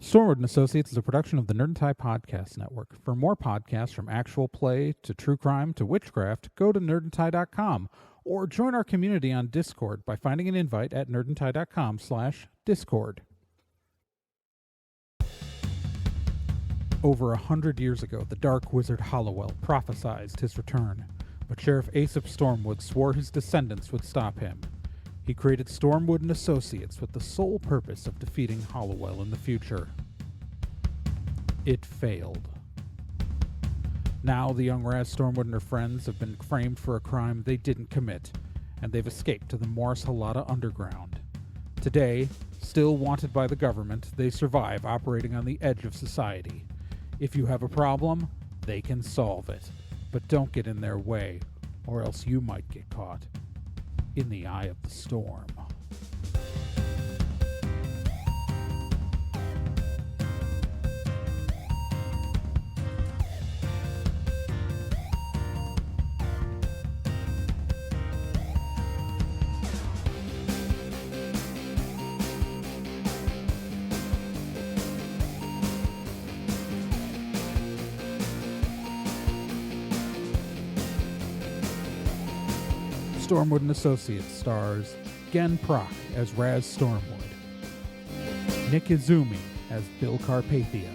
Stormwood and Associates is a production of the Nerd and Tie Podcast Network. For more podcasts from actual play to true crime to witchcraft, go to nerdandtie.com or join our community on Discord by finding an invite at nerdandtie.com/discord. Over 100 years ago, the dark wizard Hollowell prophesied his return, but Sheriff Aesop Stormwood swore his descendants would stop him. He created Stormwood and Associates with the sole purpose of defeating Hollowell in the future. It failed. Now the young Raz Stormwood and her friends have been framed for a crime they didn't commit, and they've escaped to the Morris Halata Underground. Today, still wanted by the government, they survive operating on the edge of society. If you have a problem, they can solve it. But don't get in their way, or else you might get caught in the eye of the storm. Stormwood and Associates stars Gen Proc as Raz Stormwood, Nick Izumi as Bill Carpathia,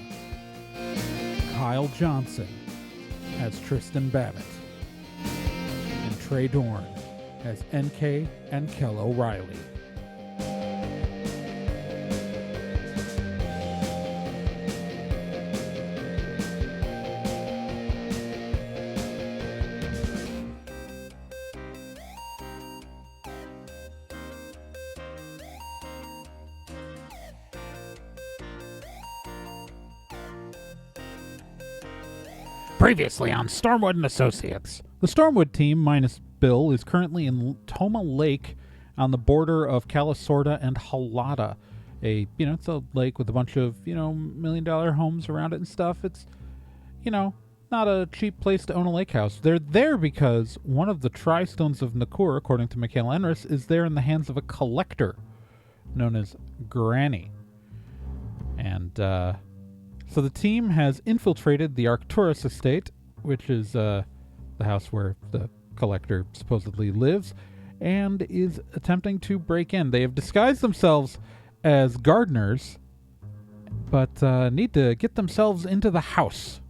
Kyle Johnson as Tristan Babbitt, and Trey Dorn as NK and Kel O'Reilly. Previously on Stormwood and Associates. The Stormwood team, minus Bill, is currently in Tomah Lake on the border of Calisorda and Halata. It's a lake with a bunch of, $1 million homes around it and stuff. It's, not a cheap place to own a lake house. They're there because one of the Tri-Stones of Nakur, according to Mikhail Enris, is there in the hands of a collector known as Granny. And, so the team has infiltrated the Arcturus estate, which is the house where the collector supposedly lives, and is attempting to break in. They have disguised themselves as gardeners, but need to get themselves into the house.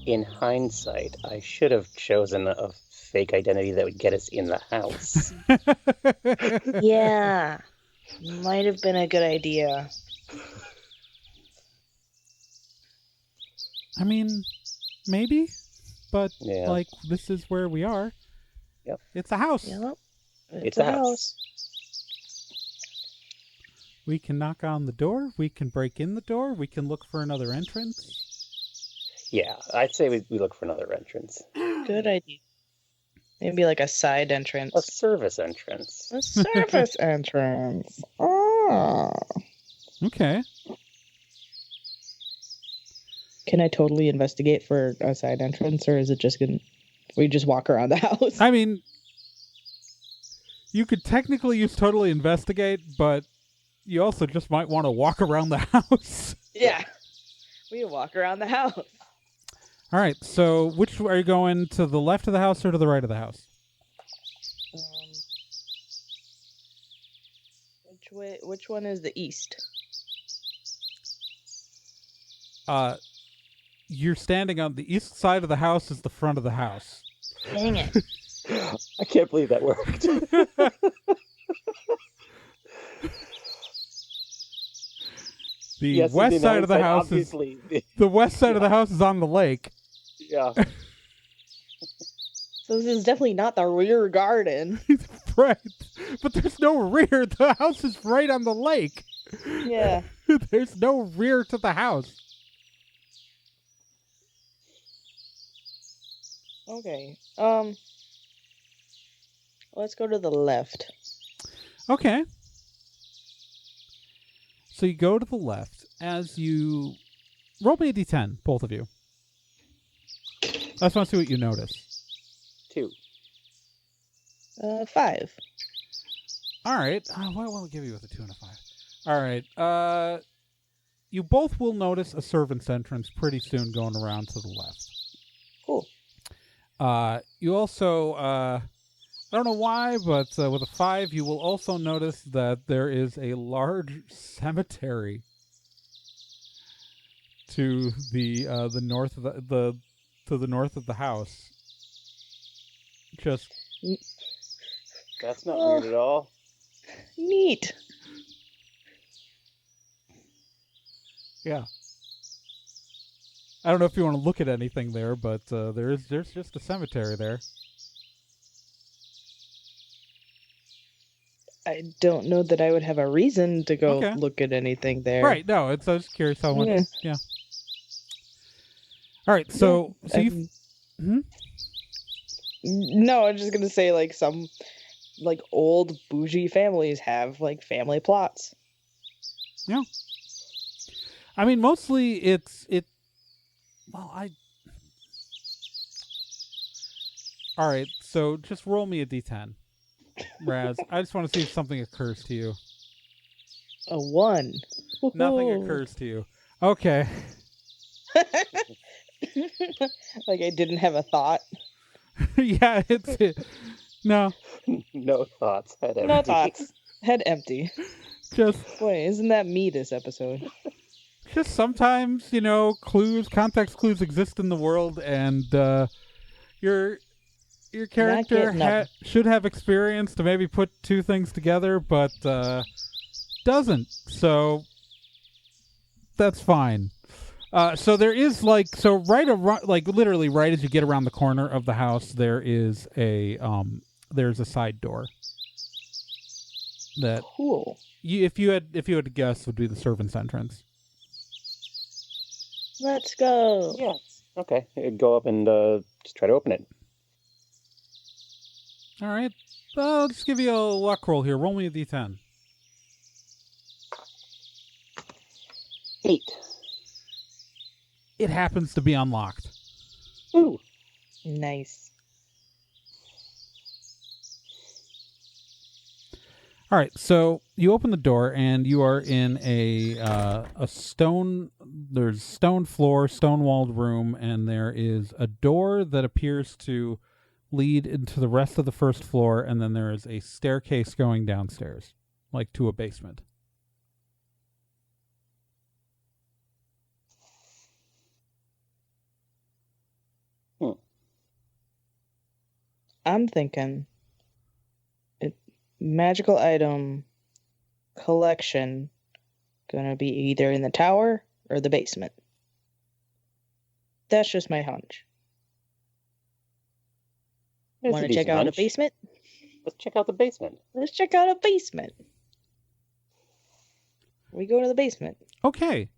In hindsight, I should have chosen a fake identity that would get us in the house. Yeah. Might have been a good idea. I mean, maybe, but Yeah. this is where we are. Yep. It's a house. Yep. It's a house. We can knock on the door. We can break in the door. We can look for another entrance. Yeah, I'd say we look for another entrance. Good idea. Maybe like a side entrance. A service entrance. A surface entrance. Oh. Okay. Can I totally investigate for a side entrance, or is it just we just walk around the house? I mean, you could technically use totally investigate, but you also just might want to walk around the house. Yeah. We walk around the house. All right, so which are you going, to the left of the house or to the right of the house? Which one is the east? You're standing on the east side of the house is the front of the house. Dang it. I can't believe that worked. The west side of the house is the west side of the house is on the lake. Yeah. So this is definitely not the rear garden. Right. But there's no rear. The house is right on the lake. Yeah. There's no rear to the house. Okay. Let's go to the left. Okay. So you go to the left as you roll me a d10, both of you. I just want to see what you notice. 2. 5. All right. What will I give you with a 2 and a 5? All right. You both will notice a servant's entrance pretty soon going around to the left. Cool. You also, I don't know why, but with a 5, you will also notice that there is a large cemetery to the north of the north of the house. Just That's not weird at all. Neat. yeah. I don't know if you want to look at anything there, but there's just a cemetery there. I don't know that I would have a reason to go Okay. look at anything there. Right. No, I was just curious how much. Yeah. Yeah. All right. So you. No, I'm just gonna say like some like old bougie families have like family plots. Yeah. I mean, mostly it. Well, All right. So just roll me a d10, Raz. I just want to see if something occurs to you. A 1. Nothing Woohoo. occurs to you. Okay. Like I didn't have a thought. Yeah. It's it. No. No thoughts. Head No empty. thoughts. Head empty. Just. Boy, isn't that me this episode? Just sometimes, context clues exist in the world, and your character getting 'em. should have experience to maybe put two things together, but doesn't. So that's fine. So there is literally right as you get around the corner of the house, there is there's a side door that Cool. if you had to guess would be the servant's entrance. Let's go. Yes. Okay. Go up and just try to open it. All right. I'll just give you a luck roll here. Roll me a d10. 8. It happens to be unlocked. Ooh. Nice. All right, so you open the door and you are in a stone. There's stone floor, stone walled room, and there is a door that appears to lead into the rest of the first floor, and then there is a staircase going downstairs, like to a basement. I'm thinking magical item collection gonna be either in the tower or the basement. That's just my hunch. It's Want a to check decent out hunch. a basement? Let's check out the basement. Let's check out a basement. We go to the basement. Okay.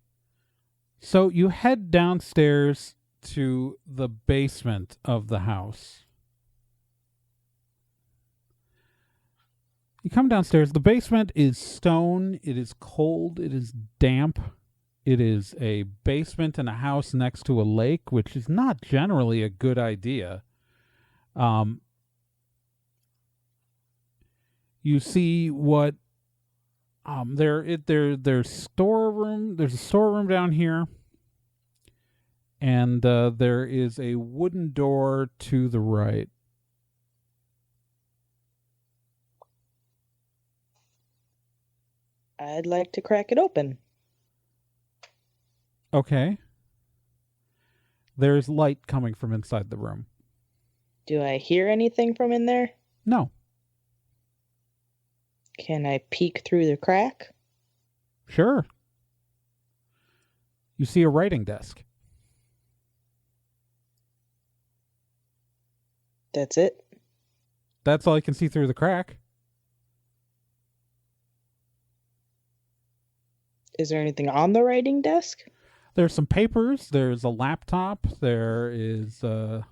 So you head downstairs to the basement of the house. You come downstairs. The basement is stone. It is cold. It is damp. It is a basement in a house next to a lake, which is not generally a good idea. You see what there's storeroom. There's a storeroom down here, and there is a wooden door to the right. I'd like to crack it open. Okay. There's light coming from inside the room. Do I hear anything from in there? No. Can I peek through the crack? Sure. You see a writing desk. That's it? That's all you can see through the crack. Is there anything on the writing desk? There's some papers. There's a laptop. There is a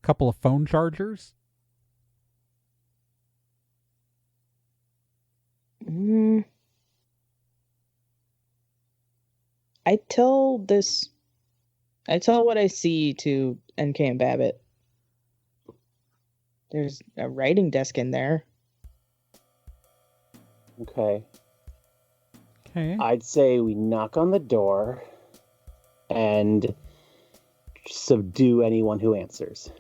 couple of phone chargers. I tell what I see to NK and Babbitt. There's a writing desk in there. Okay. Okay. I'd say we knock on the door and subdue anyone who answers.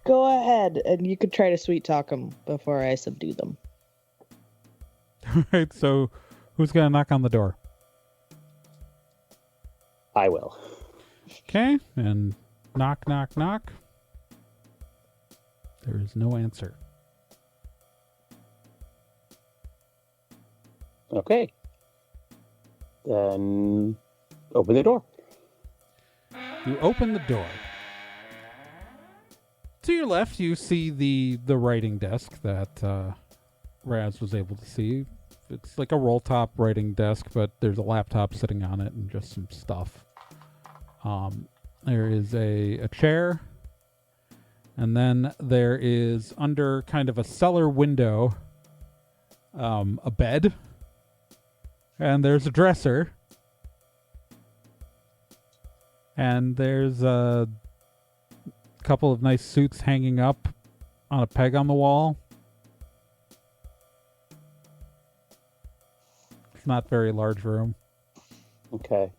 Go ahead, and you could try to sweet talk them before I subdue them. All right, so who's going to knock on the door? I will. Okay, and knock, knock, knock. There is no answer. Okay. Then open the door. You open the door. To your left, you see the writing desk that Raz was able to see. It's like a roll-top writing desk, but there's a laptop sitting on it and just some stuff. There is a chair, and then there is, under kind of a cellar window, a bed, and there's a dresser, and there's a couple of nice suits hanging up on a peg on the wall. It's not a very large room. Okay.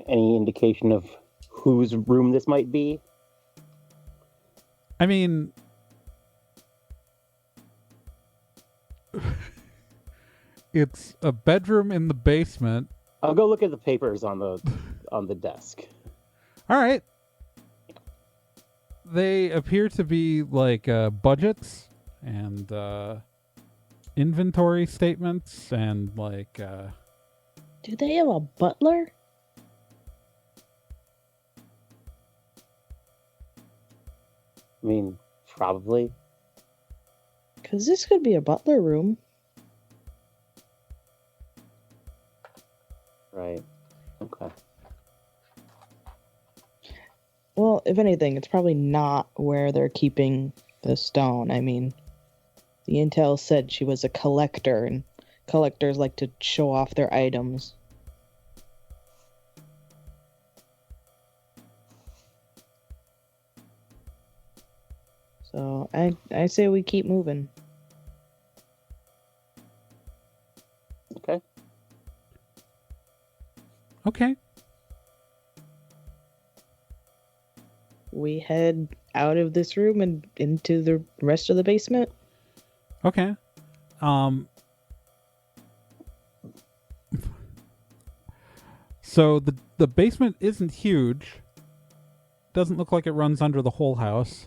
Any indication of whose room this might be? I mean, it's a bedroom in the basement. I'll go look at the papers on the desk. All right. They appear to be like budgets and inventory statements and like... Do they have a butler? I mean, probably. Because this could be a butler room. Right. Okay. Well, if anything, it's probably not where they're keeping the stone. I mean, the intel said she was a collector, and collectors like to show off their items. So I say we keep moving. Okay. Okay. We head out of this room and into the rest of the basement. Okay. So the basement isn't huge. Doesn't look like it runs under the whole house.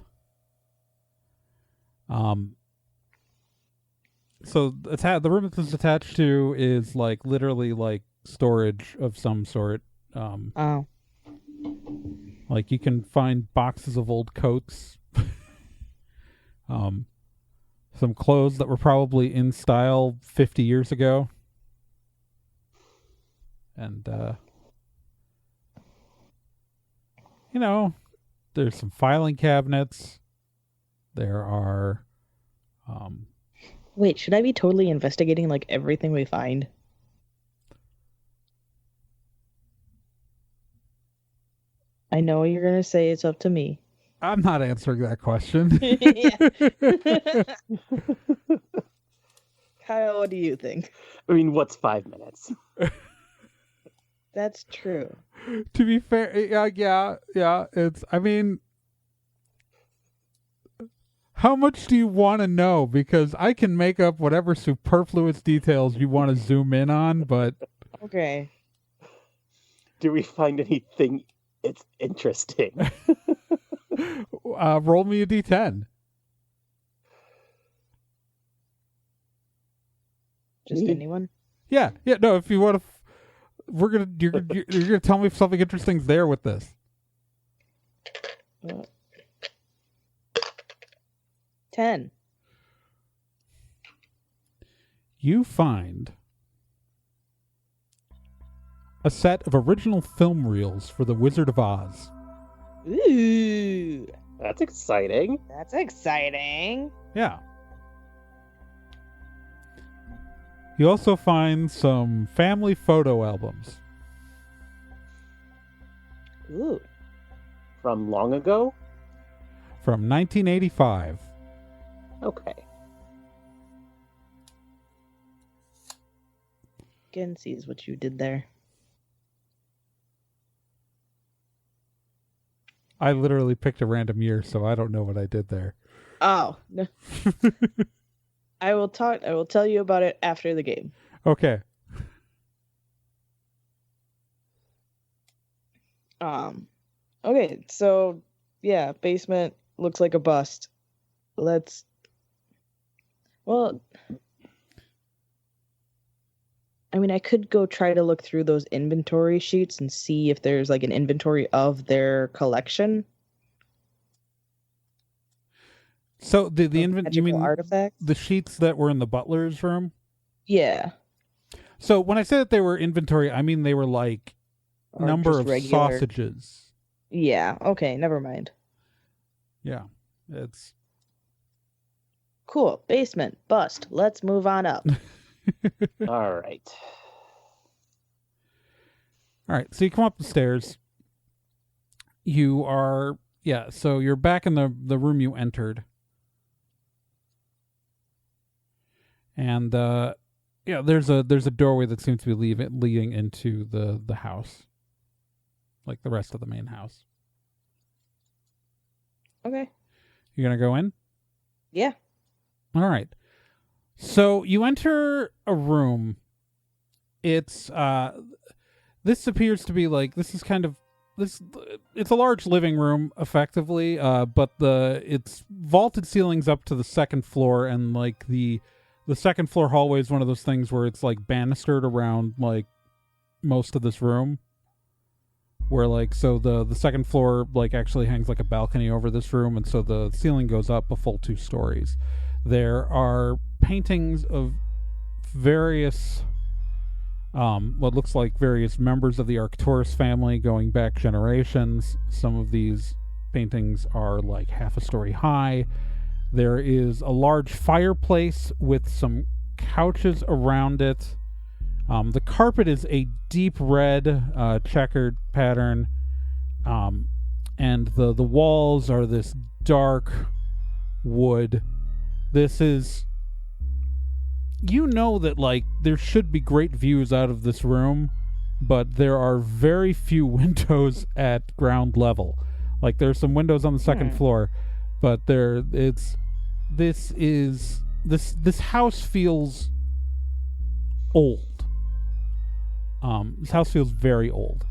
So the room that this is attached to is like literally like storage of some sort. Oh. Like you can find boxes of old coats. Some clothes that were probably in style 50 years ago. And, you know, there's some filing cabinets. There are, Wait, should I be totally investigating like everything we find? I know you're gonna say it's up to me. I'm not answering that question. Kyle, what do you think? I mean, what's 5 minutes? That's true. To be fair, yeah. It's, I mean, how much do you want to know? Because I can make up whatever superfluous details you want to zoom in on, but... Okay. Do we find anything it's interesting? Roll me a d10. Just anyone? Yeah. No, if you want to, you're gonna tell me if something interesting's there with this. 10. You find a set of original film reels for The Wizard of Oz. Ooh, That's exciting. that's exciting. Yeah. You also find some family photo albums. Ooh. From long ago? From 1985. Okay. Again, sees what you did there. I literally picked a random year, so I don't know what I did there. Oh. No. I will tell you about it after the game. Okay. Okay, so yeah, basement looks like a bust. Well, I mean, I could go try to look through those inventory sheets and see if there's like an inventory of their collection. So the you Magical mean artifacts? the sheets that were in the butler's room? Yeah. So when I say that they were inventory, I mean they were like Or number just of regular. sausages. Yeah, okay, never mind. Yeah. It's Cool. Basement, bust. Let's move on up. All right. all right. So you come up the stairs. You are so you're back in the room you entered. And there's a doorway that seems to be leading into the house. Like the rest of the main house. Okay. You're going to go in? Yeah. All right. So you enter a room. It's this appears to be like it's a large living room effectively, but it's vaulted ceilings up to the second floor, and like the second floor hallway is one of those things where it's like banistered around like most of this room. Where like so the second floor like actually hangs like a balcony over this room, and so the ceiling goes up a full 2 stories. There are paintings of various what looks like various members of the Arcturus family going back generations. Some of these paintings are like half a story high. There is a large fireplace with some couches around it. The carpet is a deep red checkered pattern, and the walls are this dark wood. This is, that like there should be great views out of this room, but there are very few windows at ground level. Like there's some windows on the second floor, but this house feels old. This house feels very old.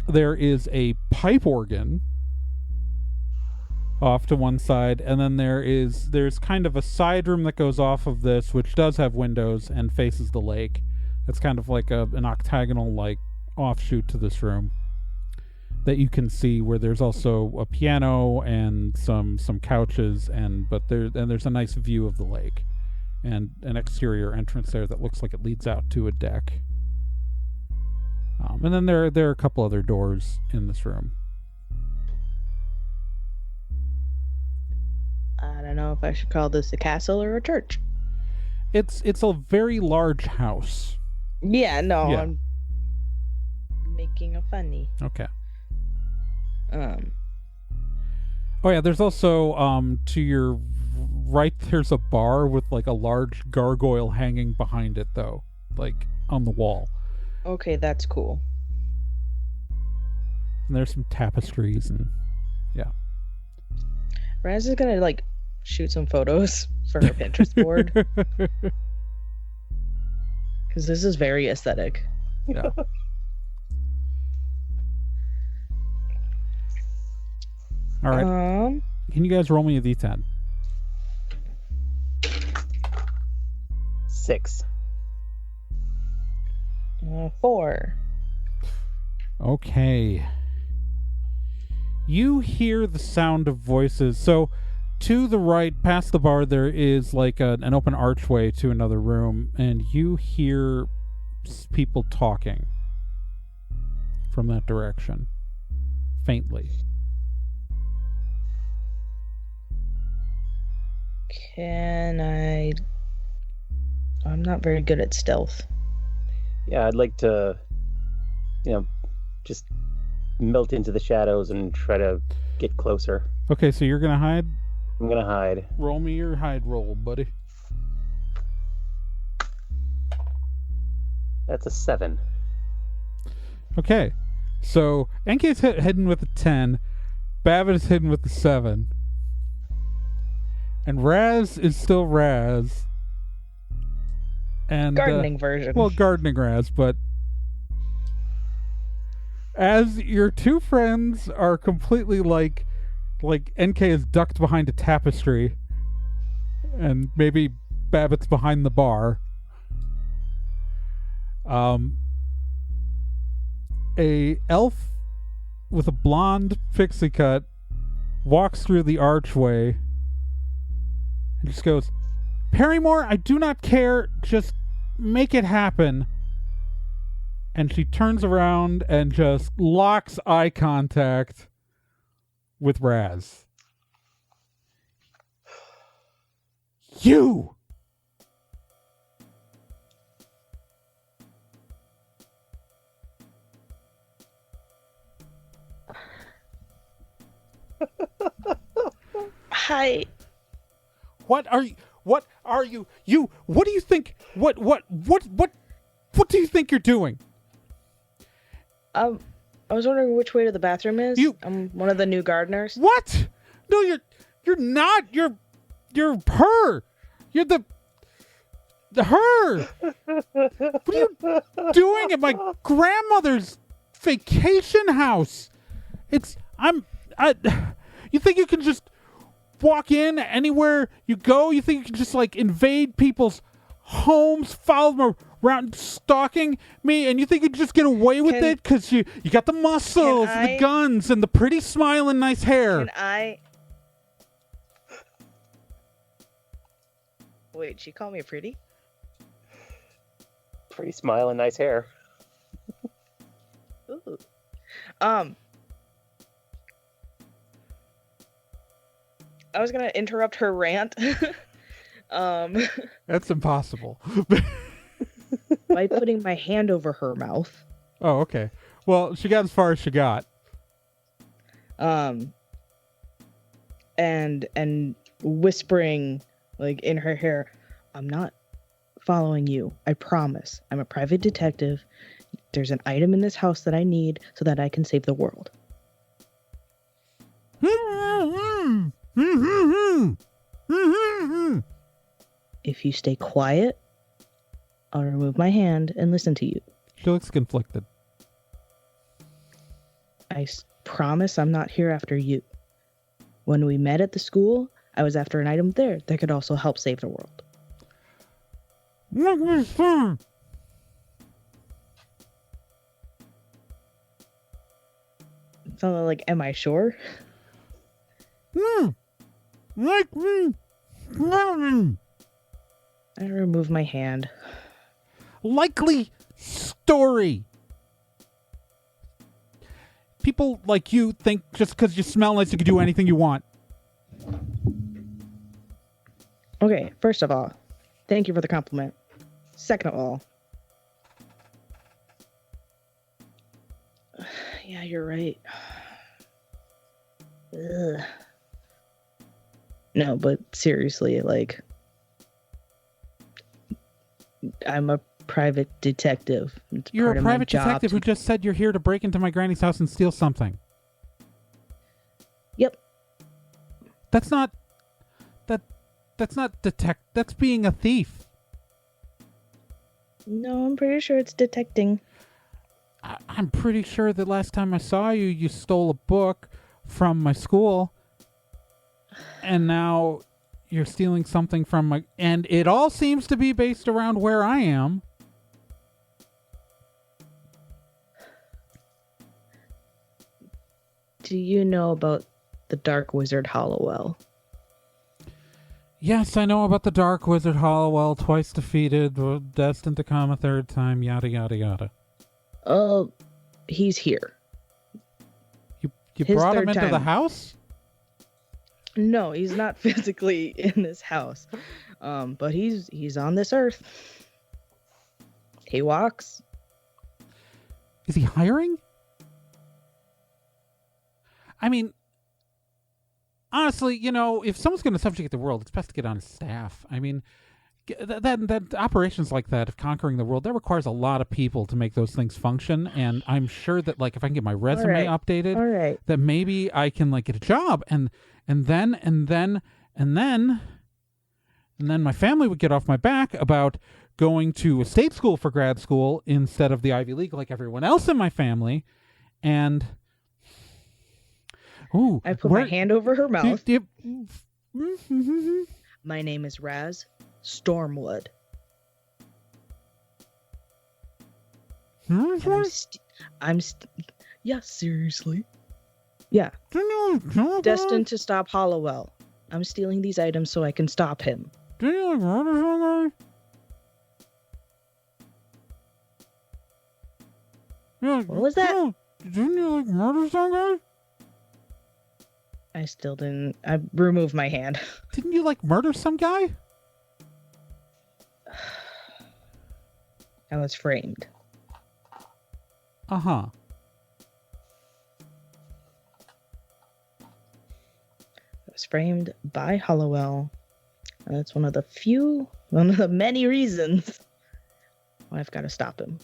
There is a pipe organ off to one side, and then there's kind of a side room that goes off of this, which does have windows and faces the lake. It's kind of like an octagonal like offshoot to this room that you can see, where there's also a piano and some couches, but there's a nice view of the lake and an exterior entrance there that looks like it leads out to a deck. And then there are a couple other doors in this room. I don't know if I should call this a castle or a church. It's a very large house. Yeah, no, Yeah. I'm making a funny. Okay. Oh yeah, there's also to your right there's a bar with like a large gargoyle hanging behind it though, like on the wall. Okay, that's cool. And there's some tapestries and yeah. Raz is gonna like shoot some photos for her Pinterest board because this is very aesthetic. Yeah. All right. Can you guys roll me a d10? 6. 4. Okay. You hear the sound of voices. So, to the right, past the bar, there is like an open archway to another room, and you hear people talking from that direction, faintly. I'm not very good at stealth. Yeah, I'd like to, just melt into the shadows and try to get closer. Okay, so you're gonna hide. I'm gonna hide. Roll me your hide roll, buddy. That's a 7. Okay, so NK's hidden with a 10, Babbitt is hidden with a 7, and Raz is still Raz. And Gardening version. Well, gardening Raz, but as your two friends are completely like NK is ducked behind a tapestry, and maybe Babbitt's behind the bar. A elf with a blonde pixie cut walks through the archway and just goes, "Perrymore, I do not care, just make it happen." And she turns around and just locks eye contact with Raz. You! Hi. What are you? You? What do you think? What do you think you're doing? I was wondering which way to the bathroom is. I'm one of the new gardeners. What? No, you're not. You're her. You're the her. What are you doing at my grandmother's vacation house? You think you can just walk in anywhere you go? You think you can just like invade people's homes, follow them around, stalking me, and you think you can just get away with it because you got the muscles, and the guns, and the pretty smile and nice hair? Can I? Wait, she called me pretty? Pretty smile and nice hair. Ooh. I was gonna interrupt her rant. That's impossible. By putting my hand over her mouth. Oh, okay. Well, she got as far as she got. And whispering like in her hair, "I'm not following you. I promise. I'm a private detective. There's an item in this house that I need so that I can save the world. If you stay quiet, I'll remove my hand and listen to you. She looks conflicted. I promise I'm not here after you. When we met at the school, I was after an item there that could also help save the world." Something like, "Am I sure?" Like me. I remove my hand. Likely story. People like you think just because you smell nice you can do anything you want. Okay, first of all, thank you for the compliment. Second of all, yeah, you're right. Ugh. No, but seriously, like, I'm a private detective. It's You're part a of my private job detective who just said you're here to break into my granny's house and steal something. Yep. That's not that's being a thief. No, I'm pretty sure it's detecting. I'm pretty sure that last time I saw you, you stole a book from my school, and now you're stealing something from my... And it all seems to be based around where I am. Do you know about the Dark Wizard Hollowell? Yes, I know about the Dark Wizard Hollowell, twice defeated, destined to come a third time, yada, yada, yada. Oh, he's here. You His brought him third into the time. house? No, he's not physically in this house. But he's on this earth. He walks. Is he hiring? I mean, honestly, if someone's going to subjugate the world, it's best to get on his staff. I mean, that operations like that of conquering the world, that requires a lot of people to make those things function. And I'm sure that like if I can get my resume updated, All right. that maybe I can like get a job, and then my family would get off my back about going to a state school for grad school instead of the Ivy League like everyone else in my family. And I put my hand over her mouth. Yep. My name is Raz Stormwood. And yeah, seriously. Yeah. Destined to stop Hollowell. I'm stealing these items so I can stop him. Didn't you like murder some guy? What was that? Didn't you like murder some guy? I still didn't. I removed my hand. Didn't you like murder some guy? I was framed. Uh-huh. I was framed by Hollowell. And that's one of the many reasons why I've got to stop him.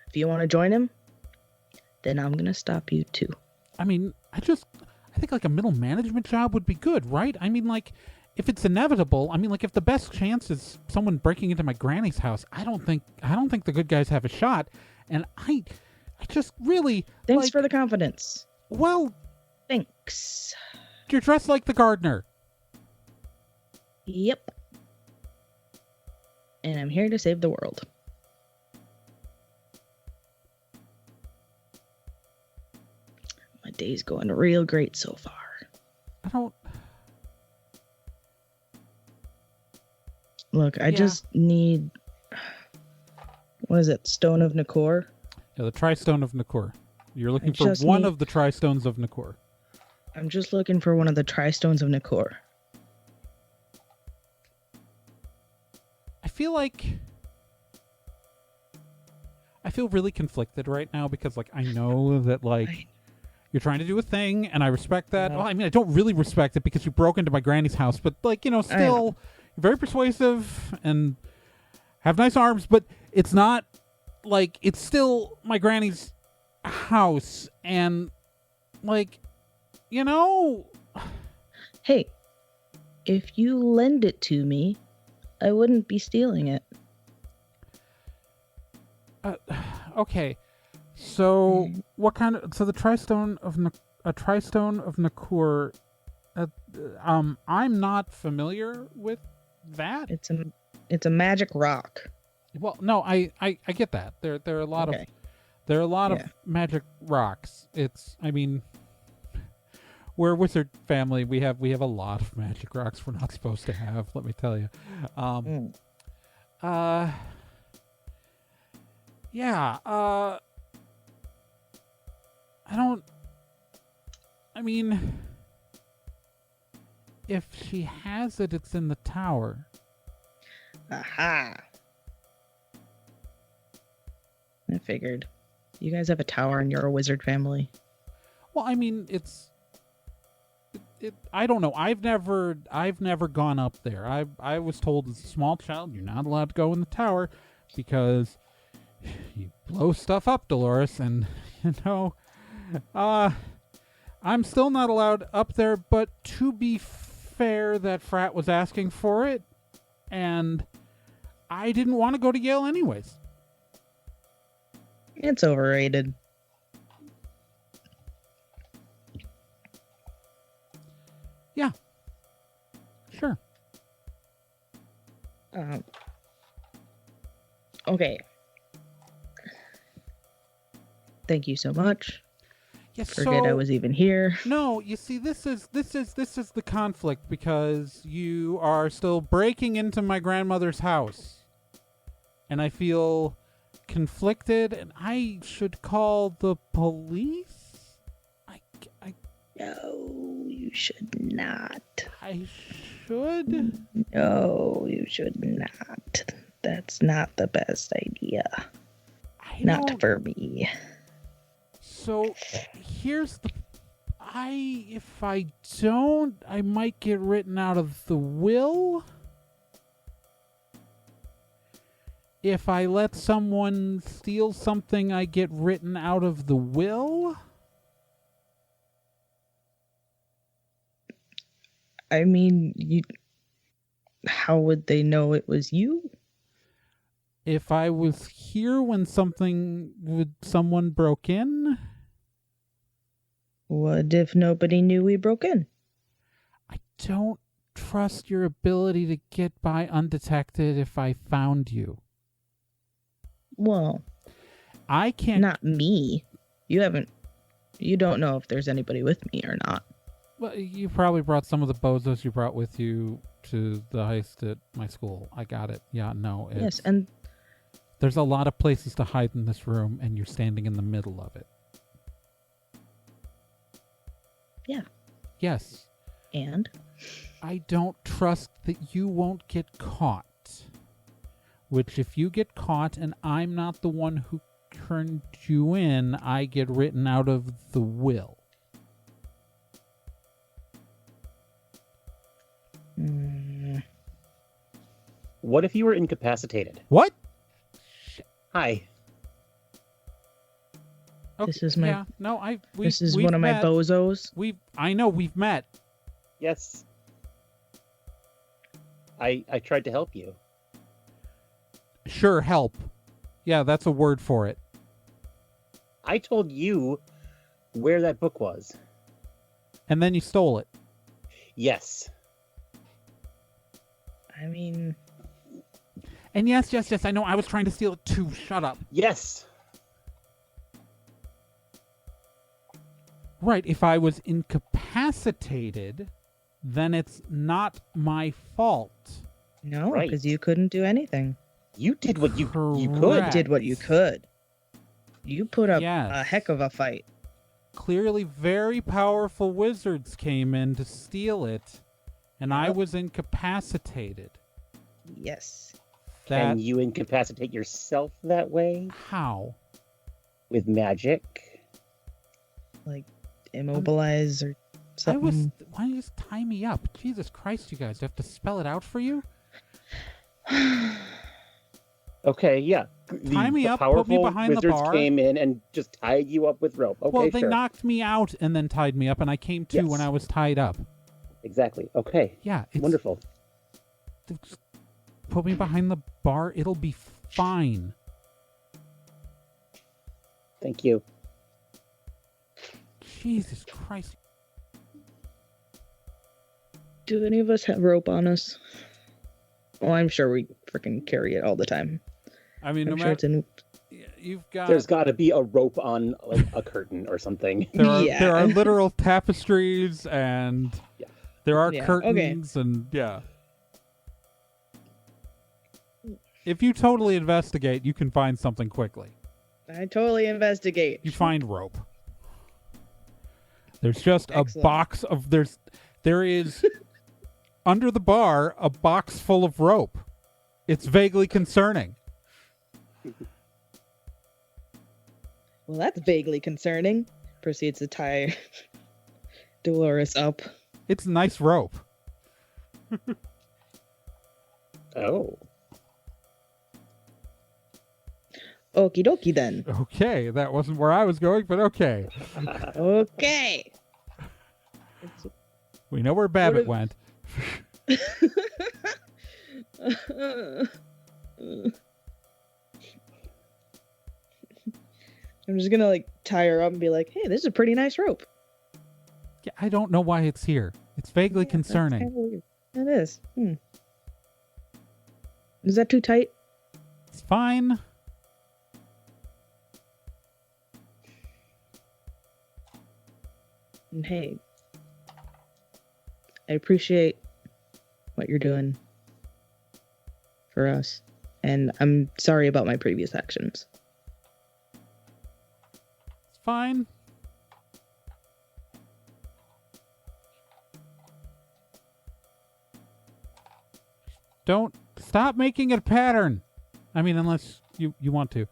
If you want to join him, then I'm going to stop you too. I mean, I think like a middle management job would be good, right? I mean, like, if it's inevitable, I mean, like, if the best chance is someone breaking into my granny's house, I don't think the good guys have a shot. And I just really Thanks for the confidence. Well, thanks. You're dressed like the gardener. Yep. And I'm here to save the world. My day's going real great so far. I don't... Look, I just need... What is it? Stone of Nakor? Yeah, the Tri-Stone of Nakor. You're looking for one of the Tri-Stones of Nakor. I'm just looking for one of the Tri-Stones of Nakor. I feel really conflicted right now because, like, I know that, like, you're trying to do a thing, and I respect that. Well, I mean, I don't really respect it because you broke into my granny's house, but, like, still, you're very persuasive and have nice arms, but it's not, like, it's still my granny's house, and, like, Hey, if you lend it to me, I wouldn't be stealing it. Okay, so what kind of... So the Tri-Stone of Nakor, I'm not familiar with that. It's a magic rock. Well, no, I get that. There are a lot of magic rocks. I mean, we're a wizard family. We have a lot of magic rocks we're not supposed to have, let me tell you. Yeah, I mean, if she has it, it's in the tower. Aha. I figured. You guys have a tower and you're a wizard family. Well, I mean, I don't know. I've never gone up there. I was told as a small child, you're not allowed to go in the tower because you blow stuff up, Dolores, and I'm still not allowed up there, but to be fair, that frat was asking for it, and I didn't want to go to Yale anyways. It's overrated. Yeah. Sure. Okay. Thank you so much. Yes, Forget I was even here. No, you see, this is the conflict because you are still breaking into my grandmother's house, and I feel conflicted, and I should call the police. No, you should not. I should. No, you should not. That's not the best idea. Not for me. So here's the... If I don't, I might get written out of the will. If I let someone steal something, I get written out of the will. I mean, how would they know it was you? If I was here when someone broke in. What if nobody knew we broke in? I don't trust your ability to get by undetected if I found you. Well, I can't... not me. You don't know if there's anybody with me or not. Well, you probably brought some of the bozos you brought with you to the heist at my school. I got it. Yeah, no. Yes, and there's a lot of places to hide in this room, and you're standing in the middle of it. yeah. Yes. And? I don't trust that you won't get caught. Which, if you get caught and I'm not the one who turned you in, I get written out of the will. What if you were incapacitated? What? Hi. Okay, This is my... Yeah, no, this is we've one of my met. bozos. I know, we've met. Yes. I tried to help you. Sure, help. Yeah, that's a word for it. I told you where that book was. And then you stole it. Yes. I mean... And yes, I know I was trying to steal it too. Shut up. Yes. Right, if I was incapacitated, then it's not my fault. No, Right. because you couldn't do anything. You did what you could. You Correct. did what you could. You put up Yes. a heck of a fight. Clearly very powerful wizards came in to steal it, and I Yep. was incapacitated. Yes. Can you incapacitate yourself that way? How? With magic? Like, immobilize or something. Why don't you just tie me up? Jesus Christ, you guys. Do I have to spell it out for you? Okay, yeah. Tie me up, put powerful me behind the wizards bar. came in and just tied you up with rope. Okay, Well, they sure. knocked me out and then tied me up, and I came to Yes. when I was tied up. Exactly. Okay. Yeah, it's Wonderful. Just put me behind the bar. It'll be fine. Thank you. Jesus Christ. Do any of us have rope on us? Well, I'm sure we freaking carry it all the time. I mean, I'm sure it's in... you've got... There's got to be a rope on like a curtain or something. Yeah. There are literal tapestries, and Yeah. there are Yeah, curtains, and yeah. If you totally investigate, you can find something quickly. I totally investigate. You find rope. There's just Excellent. a box of... There is... under the bar, a box full of rope. It's vaguely concerning. Well, that's vaguely concerning. Proceeds to tie Dolores up. It's nice rope. Oh. Okie dokie then. Okay, that wasn't where I was going, but okay. Okay. We know where Babbitt if- went. I'm just gonna like tie her up and be like, "Hey, this is a pretty nice rope." Yeah, I don't know why it's here. It's vaguely Yeah, that's concerning. kinda weird. It is. Is that too tight? It's fine. And hey, I appreciate what you're doing for us, and I'm sorry about my previous actions. It's fine. Don't stop making it a pattern. I mean, unless you want to.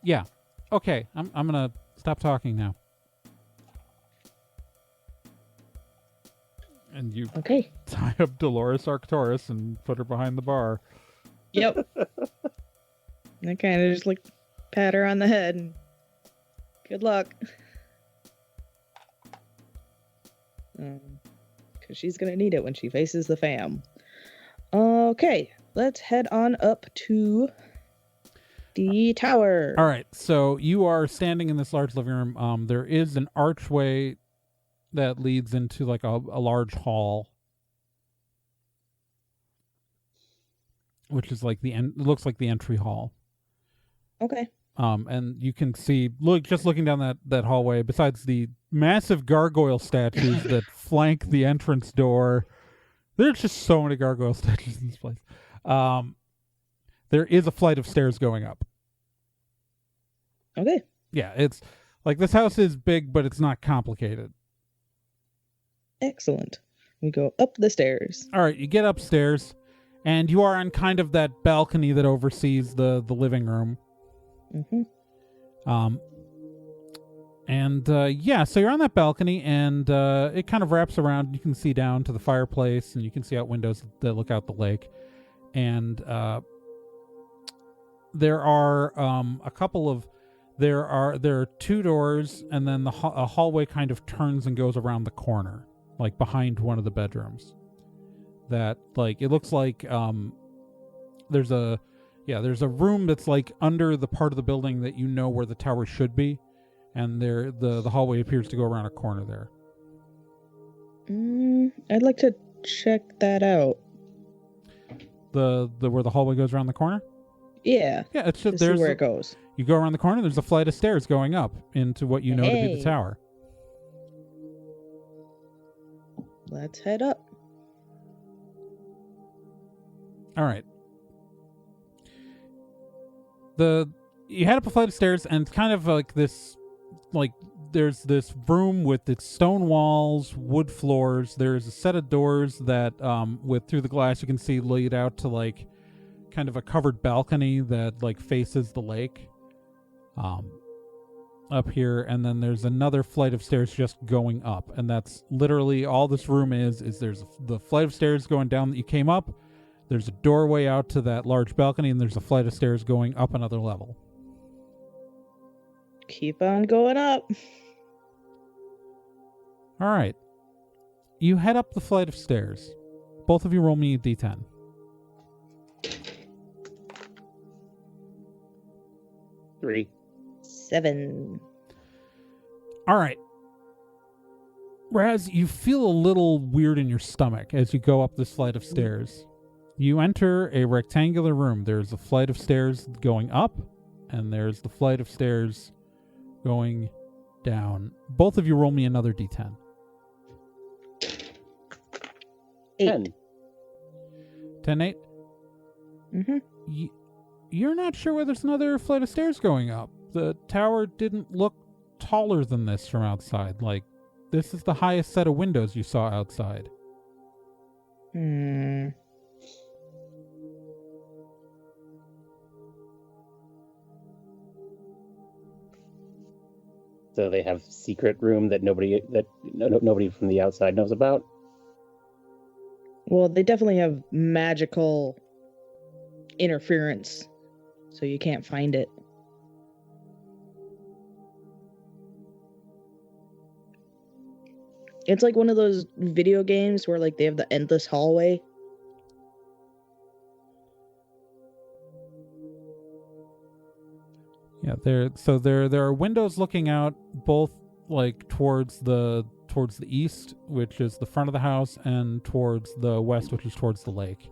Yeah. Okay. I'm gonna Stop talking now. And you Okay. tie up Dolores Arcturus and put her behind the bar. Yep. I kind of just like pat her on the head and good luck. Because she's going to need it when she faces the fam. Okay, let's head on up to the tower. All right, so you are standing in this large living room. There is an archway that leads into like a large hall, which is like it looks like the entry hall. Okay. And you can see, looking down that hallway, besides the massive gargoyle statues that flank the entrance door, there's just so many gargoyle statues in this place. There is a flight of stairs going up. Okay. Yeah, it's like this house is big, but it's not complicated. Excellent. We go up the stairs. All right, you get upstairs, and you are on kind of that balcony that oversees the living room. Mm-hmm. So you're on that balcony, and it kind of wraps around. You can see down to the fireplace, and you can see out windows that look out the lake. And there are there are two doors, and then a hallway kind of turns and goes around the corner, like behind one of the bedrooms. That like it looks like there's a room that's like under the part of the building that you know where the tower should be, and the hallway appears to go around a corner there. I'd like to check that out. The where the hallway goes around the corner? Yeah. Yeah, it's just to see where it goes. You go around the corner, there's a flight of stairs going up into what you know to be the tower. Let's head up. All right. You head up a flight of stairs, and it's kind of like this, like there's this room with its stone walls, wood floors. There's a set of doors that, through the glass, you can see lead out to like kind of a covered balcony that like faces the lake, up here. And then there's another flight of stairs just going up, and that's literally all this room is there's the flight of stairs going down that you came up. There's a doorway out to that large balcony, and there's a flight of stairs going up another level. Keep on going up. All right. You head up the flight of stairs. Both of you roll me a d10. 3. 7. All right. Raz, you feel a little weird in your stomach as you go up this flight of stairs. You enter a rectangular room. There's a flight of stairs going up, and there's the flight of stairs going down. Both of you roll me another d10. 8. 10, 8? Mm-hmm. You're not sure whether there's another flight of stairs going up. The tower didn't look taller than this from outside. Like, this is the highest set of windows you saw outside. So they have secret room that nobody from the outside knows about? Well, they definitely have magical interference, so you can't find it. It's like one of those video games where like they have the endless hallway. Yeah, there are windows looking out both like towards the east, which is the front of the house, and towards the west, which is towards the lake.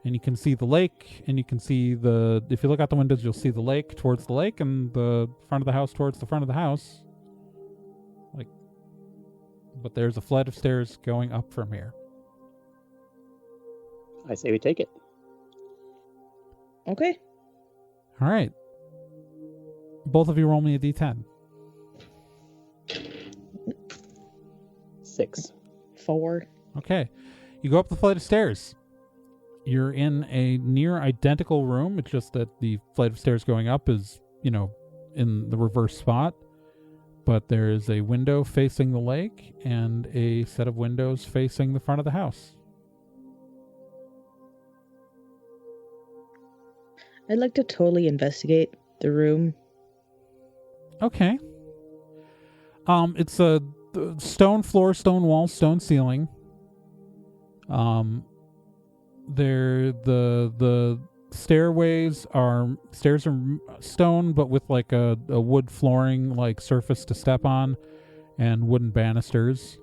And you can see the lake, and you can see if you look out the windows, you'll see the lake towards the lake, and the front of the house towards the front of the house. But there's a flight of stairs going up from here. I say we take it. Okay. All right. Both of you roll me a d10. 6. 4. Okay. You go up the flight of stairs. You're in a near identical room. It's just that the flight of stairs going up is, in the reverse spot. but there is a window facing the lake and a set of windows facing the front of the house. I'd like to totally investigate the room. Okay. It's a stone floor, stone wall, stone ceiling. The stairs are stone, but with like a wood flooring, like surface to step on, and wooden banisters.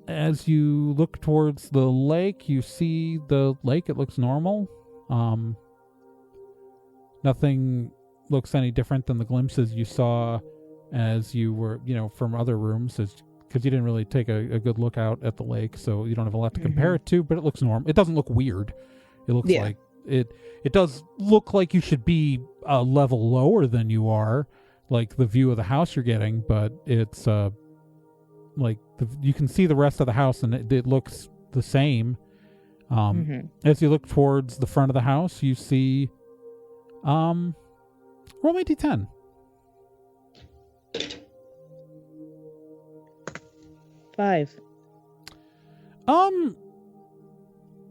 As you look towards the lake, you see the lake. It looks normal. Nothing looks any different than the glimpses you saw as you were, from other rooms, because you didn't really take a good look out at the lake, so you don't have a lot to compare it to, but it looks normal. It doesn't look weird. It looks like it does look like you should be a level lower than you are, like the view of the house you're getting, but it's you can see the rest of the house and it looks the same. As you look towards the front of the house, you see roll me a d10. Five.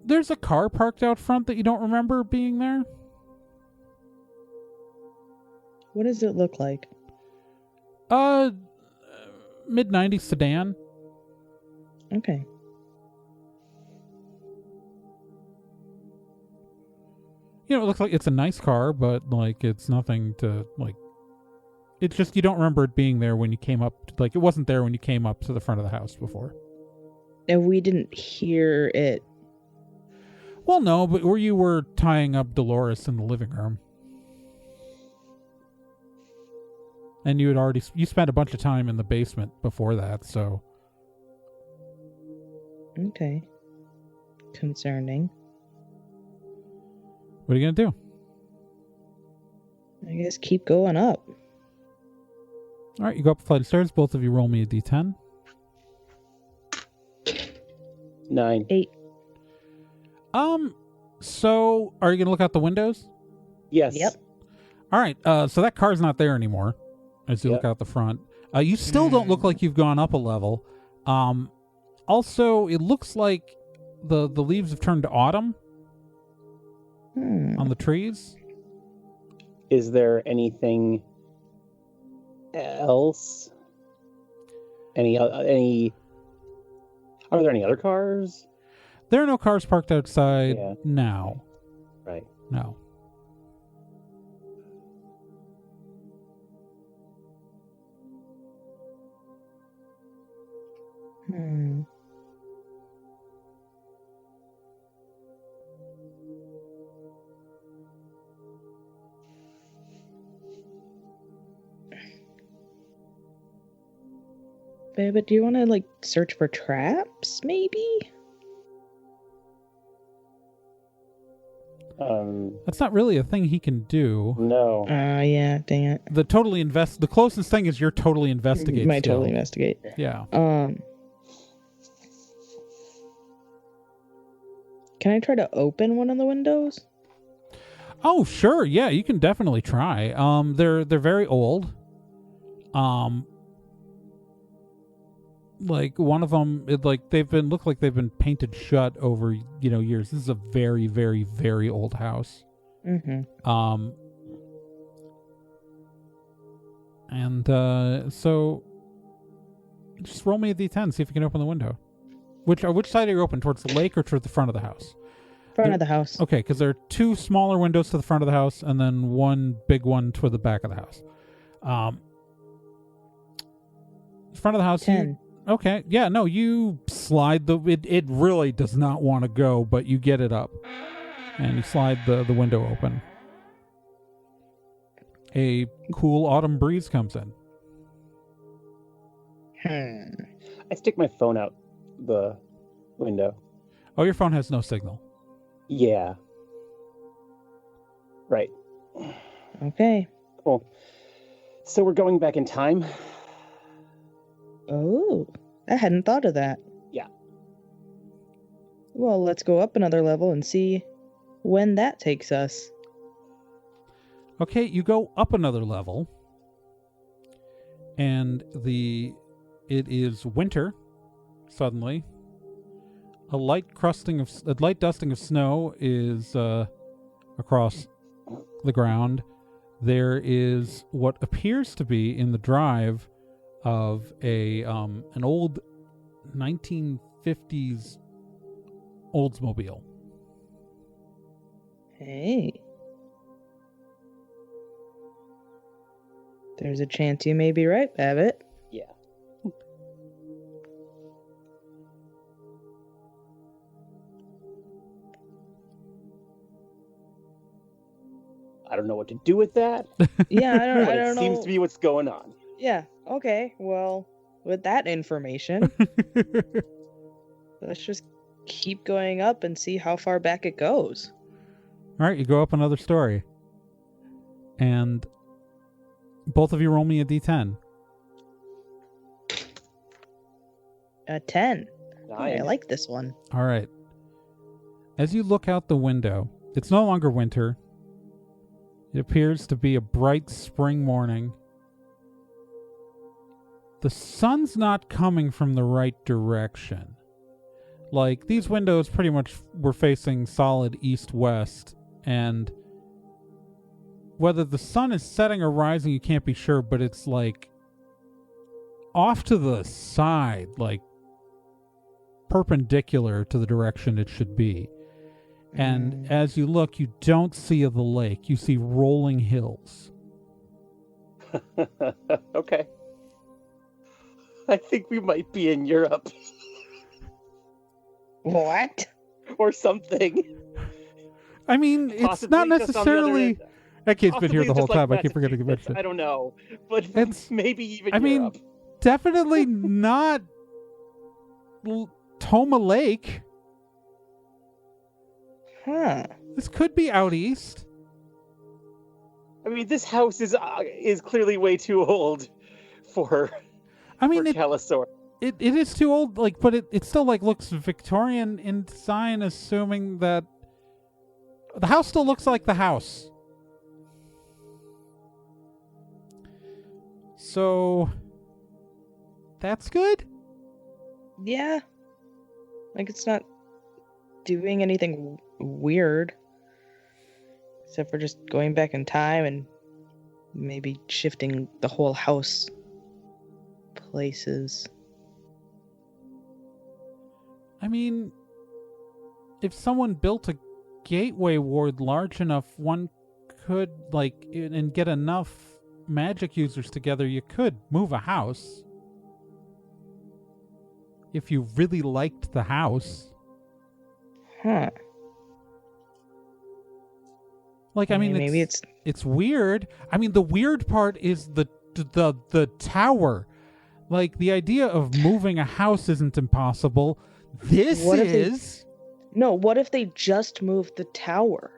There's a car parked out front that you don't remember being there. What does it look like? Mid-90s sedan. Okay. It looks like it's a nice car, but like it's nothing to like. It's just you don't remember it being there when you came up. Like it wasn't there when you came up to the front of the house before. And we didn't hear it. Well, no, but where you were tying up Dolores in the living room. And you spent a bunch of time in the basement before that, so. Okay. Concerning. What are you going to do? I guess keep going up. All right, you go up a flight of stairs. Both of you roll me a d10. 9. 8. So are you going to look out the windows? Yes. Yep. All right, so that car's not there anymore as you look out the front. You still don't look like you've gone up a level. Also, it looks like the leaves have turned to autumn on the trees. Is there anything else? Are there any other cars? There are no cars parked outside now. Right. No. But do you want to search for traps, maybe? That's not really a thing he can do. No. Yeah, dang it. The closest thing is your totally investigate. Might totally investigate. Yeah. Can I try to open one of the windows? Oh, sure. Yeah, you can definitely try. They're very old. Like one of them, look like they've been painted shut over years. This is a very, very, very old house. So just roll me a d10, see if you can open the window. Which side are you open, towards the lake or towards the front of the house? Front of the house. Okay, because there are two smaller windows to the front of the house and then one big one to the back of the house. Front of the house. 10. Okay, yeah, no, you slide it really does not want to go, but you get it up. And you slide the window open. A cool autumn breeze comes in. I stick my phone out the window. Oh, your phone has no signal. Yeah. Right. Okay. Cool. So we're going back in time. Oh, I hadn't thought of that. Yeah. Well, let's go up another level and see when that takes us. Okay, you go up another level, and it is winter. Suddenly, a light dusting of snow is across the ground. There is what appears to be in the drive of an old 1950s Oldsmobile. Hey. There's a chance you may be right, Babbitt. Yeah. I don't know what to do with that, Yeah, I but don't it seems know. to be what's going on. Yeah, okay. Well, with that information, let's just keep going up and see how far back it goes. All right, you go up another story, and both of you roll me a d10. A 10. Nice. I like this one. All right. As you look out the window, it's no longer winter. It appears to be a bright spring morning. The sun's not coming from the right direction. Like, these windows pretty much were facing solid east-west, and whether the sun is setting or rising, you can't be sure, but it's like off to the side, like perpendicular to the direction it should be. And as you look, you don't see the lake. You see rolling hills. Okay. I think we might be in Europe. What? Or something. I mean, it's Possibly not just on the other necessarily... end. That kid's been here Possibly the whole just like time. I keep forgetting to Massachusetts, mention it. I don't know. But It's- maybe even I mean, Europe. definitely not Tomah Lake. Huh. This could be out east. I mean, this house is clearly way too old for I mean, Calisaur. it is too old, like, but it still like looks Victorian in design, assuming that the house still looks like the house. So that's good. Yeah. Like, it's not doing anything weird. Except for just going back in time and maybe shifting the whole house places. I mean, if someone built a gateway ward large enough, one could, like, and get enough magic users together, you could move a house. If you really liked the house. Huh. Like, I mean, maybe it's weird. I mean, the weird part is the tower. Like, the idea of moving a house isn't impossible. This What if is. No, what if they just moved the tower?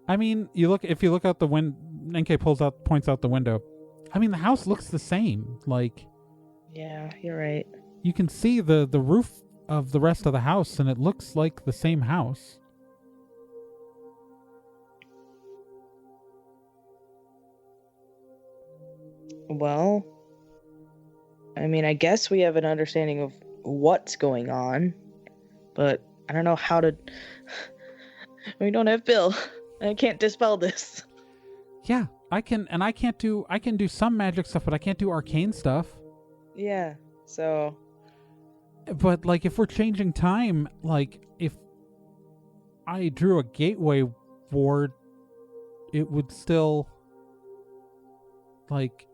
I mean, if you look out the window, NK points out the window. I mean, the house looks the same. Like, Yeah, you're right. you can see the roof of the rest of the house, and it looks like the same house. Well, I mean, I guess we have an understanding of what's going on, but I don't know how to. We don't have Bill. I can't dispel this. Yeah, I can do some magic stuff, but I can't do arcane stuff. Yeah, so. But, like, if we're changing time, like, if I drew a gateway ward, it would still, like,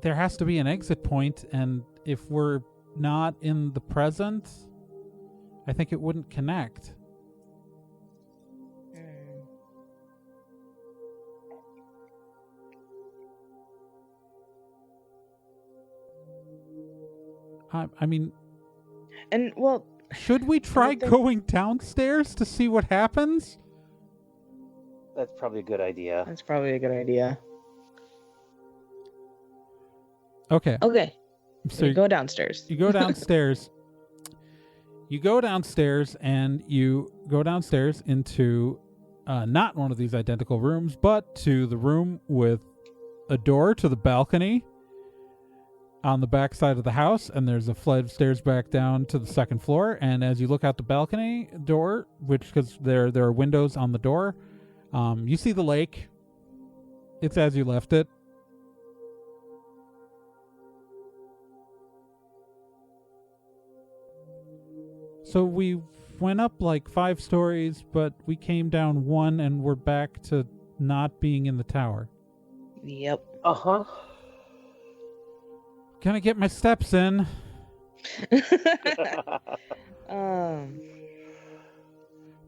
there has to be an exit point, and if we're not in the present, I think it wouldn't connect. I mean, And, well, should we try going downstairs to see what happens? That's probably a good idea. that's probably a good idea. Okay. Okay, So we go downstairs. You go downstairs. You go downstairs into not one of these identical rooms, but to the room with a door to the balcony on the back side of the house, and there's a flight of stairs back down to the second floor. And as you look out the balcony door, because there are windows on the door, you see the lake. It's as you left it. So we went up like 5 stories, but we came down 1, and we're back to not being in the tower. Yep. Uh-huh. Can I get my steps in?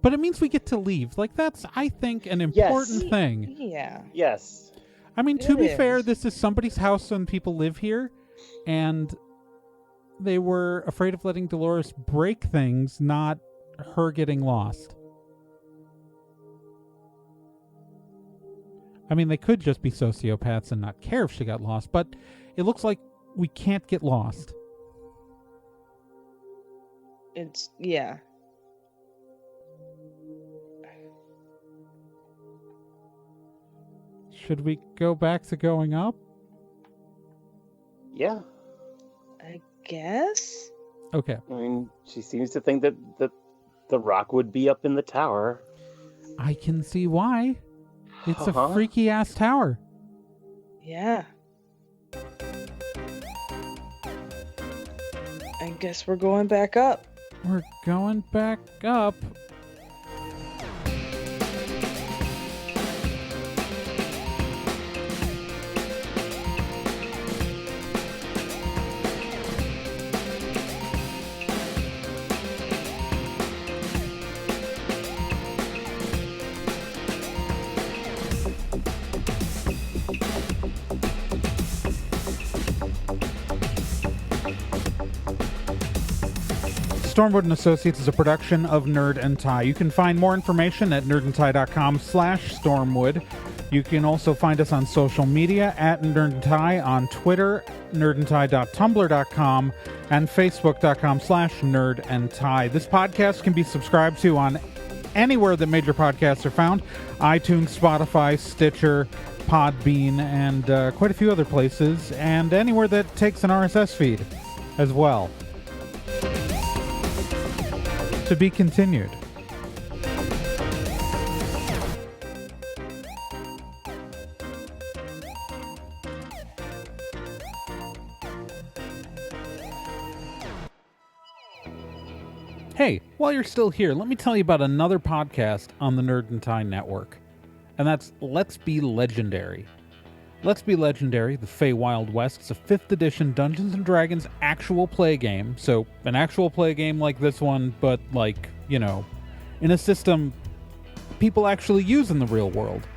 But it means we get to leave. Like, that's, I think, an important thing. Yeah. Yes. I mean, to be fair, is. this is somebody's house and people live here, and they were afraid of letting Dolores break things, not her getting lost. I mean, they could just be sociopaths and not care if she got lost, but it looks like we can't get lost. Yeah. Should we go back to going up? Yeah. I guess? Okay. I mean, she seems to think that the rock would be up in the tower. I can see why. It's a freaky-ass tower. Yeah. I guess we're going back up. We're going back up. Stormwood & Associates is a production of Nerd and Tie. You can find more information at nerdandtie.com/Stormwood. You can also find us on social media at Nerd and Tie on Twitter, nerdandtie.tumblr.com, and facebook.com/nerdandtie. This podcast can be subscribed to on anywhere that major podcasts are found: iTunes, Spotify, Stitcher, Podbean, and quite a few other places, and anywhere that takes an RSS feed as well. To be continued. Hey, while you're still here, let me tell you about another podcast on the Nerd and Tie Network, and that's Let's Be Legendary. Let's Be Legendary, the Fey Wild West, is a 5th edition Dungeons & Dragons actual play game. So, an actual play game like this one, but like, you know, in a system people actually use in the real world.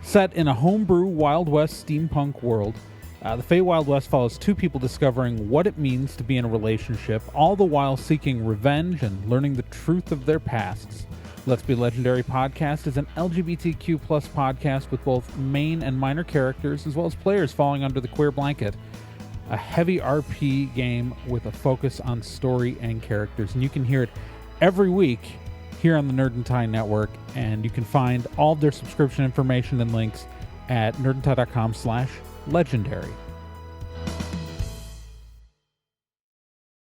Set in a homebrew Wild West steampunk world, the Fey Wild West follows 2 people discovering what it means to be in a relationship, all the while seeking revenge and learning the truth of their pasts. Let's Be Legendary podcast is an LGBTQ+ podcast with both main and minor characters, as well as players falling under the queer blanket. A heavy RP game with a focus on story and characters. And you can hear it every week here on the Nerd and Tie Network, and you can find all of their subscription information and links at nerdandtie.com/legendary.